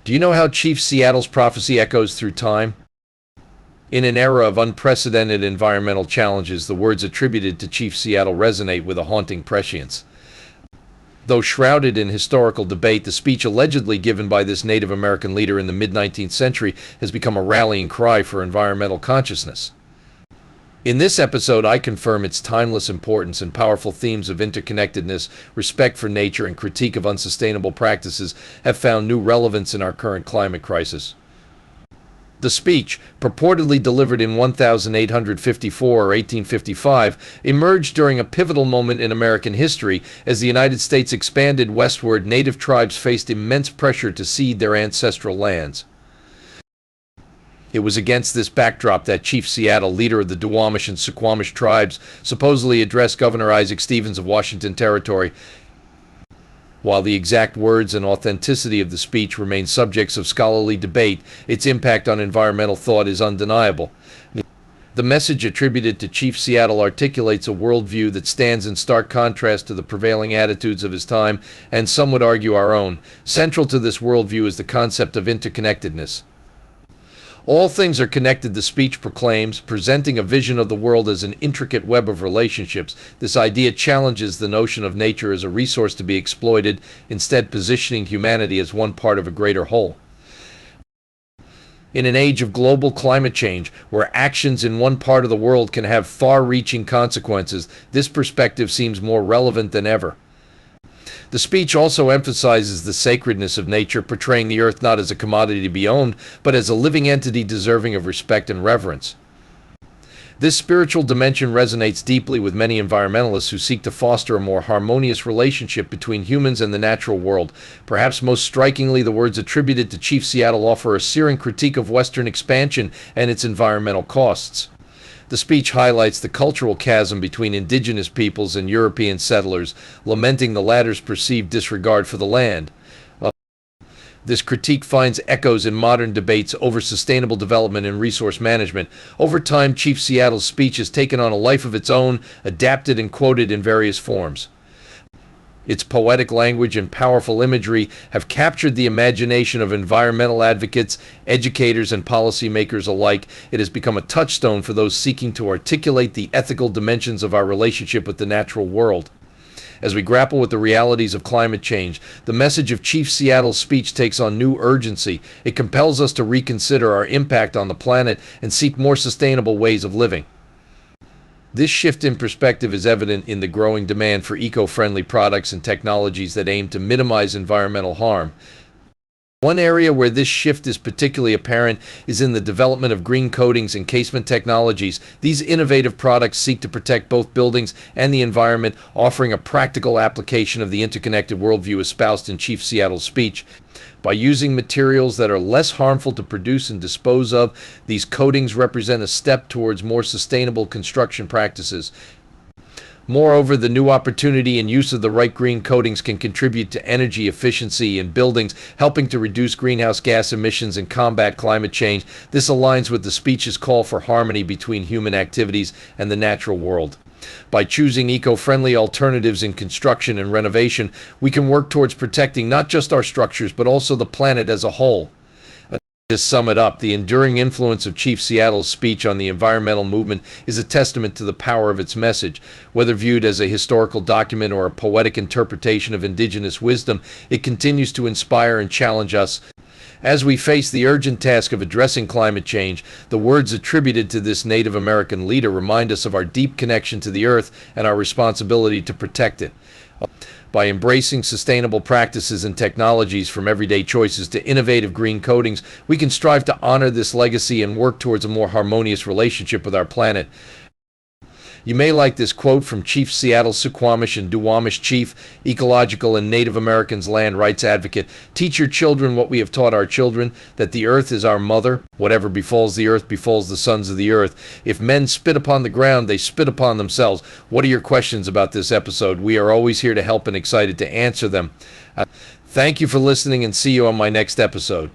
Do you know how Chief Seattle's prophecy echoes through time? In an era of unprecedented environmental challenges, the words attributed to Chief Seattle resonate with a haunting prescience. Though shrouded in historical debate, the speech allegedly given by this Native American leader in the mid-19th century has become a rallying cry for environmental consciousness. In this episode, I confirm its timeless importance and powerful themes of interconnectedness, respect for nature, and critique of unsustainable practices have found new relevance in our current climate crisis. The speech, purportedly delivered in 1854 or 1855, emerged during a pivotal moment in American history. As the United States expanded westward, native tribes faced immense pressure to cede their ancestral lands. It was against this backdrop that Chief Seattle, leader of the Duwamish and Suquamish tribes, supposedly addressed Governor Isaac Stevens of Washington Territory. While the exact words and authenticity of the speech remain subjects of scholarly debate, its impact on environmental thought is undeniable. The message attributed to Chief Seattle articulates a worldview that stands in stark contrast to the prevailing attitudes of his time, and some would argue our own. Central to this worldview is the concept of interconnectedness. All things are connected, the speech proclaims, presenting a vision of the world as an intricate web of relationships. This idea challenges the notion of nature as a resource to be exploited, instead positioning humanity as one part of a greater whole. In an age of global climate change, where actions in one part of the world can have far-reaching consequences, this perspective seems more relevant than ever. The speech also emphasizes the sacredness of nature, portraying the earth not as a commodity to be owned, but as a living entity deserving of respect and reverence. This spiritual dimension resonates deeply with many environmentalists who seek to foster a more harmonious relationship between humans and the natural world. Perhaps most strikingly, the words attributed to Chief Seattle offer a searing critique of Western expansion and its environmental costs. The speech highlights the cultural chasm between indigenous peoples and European settlers, lamenting the latter's perceived disregard for the land. This critique finds echoes in modern debates over sustainable development and resource management. Over time, Chief Seattle's speech has taken on a life of its own, adapted and quoted in various forms. Its poetic language and powerful imagery have captured the imagination of environmental advocates, educators, and policymakers alike. It has become a touchstone for those seeking to articulate the ethical dimensions of our relationship with the natural world. As we grapple with the realities of climate change, the message of Chief Seattle's speech takes on new urgency. It compels us to reconsider our impact on the planet and seek more sustainable ways of living. This shift in perspective is evident in the growing demand for eco-friendly products and technologies that aim to minimize environmental harm. One area where this shift is particularly apparent is in the development of green coatings and casement technologies. These innovative products seek to protect both buildings and the environment, offering a practical application of the interconnected worldview espoused in Chief Seattle's speech. By using materials that are less harmful to produce and dispose of, these coatings represent a step towards more sustainable construction practices. Moreover, the new opportunity and use of the right green coatings can contribute to energy efficiency in buildings, helping to reduce greenhouse gas emissions and combat climate change. This aligns with the speech's call for harmony between human activities and the natural world. By choosing eco-friendly alternatives in construction and renovation, we can work towards protecting not just our structures, but also the planet as a whole. To sum it up, the enduring influence of Chief Seattle's speech on the environmental movement is a testament to the power of its message. Whether viewed as a historical document or a poetic interpretation of indigenous wisdom, it continues to inspire and challenge us. As we face the urgent task of addressing climate change, the words attributed to this Native American leader remind us of our deep connection to the earth and our responsibility to protect it. By embracing sustainable practices and technologies, from everyday choices to innovative green coatings, we can strive to honor this legacy and work towards a more harmonious relationship with our planet. You may like this quote from Chief Seattle Suquamish and Duwamish chief, ecological and Native Americans land rights advocate. Teach your children what we have taught our children, that the earth is our mother. Whatever befalls the earth befalls the sons of the earth. If men spit upon the ground, they spit upon themselves. What are your questions about this episode? We are always here to help and excited to answer them. Thank you for listening, and see you on my next episode.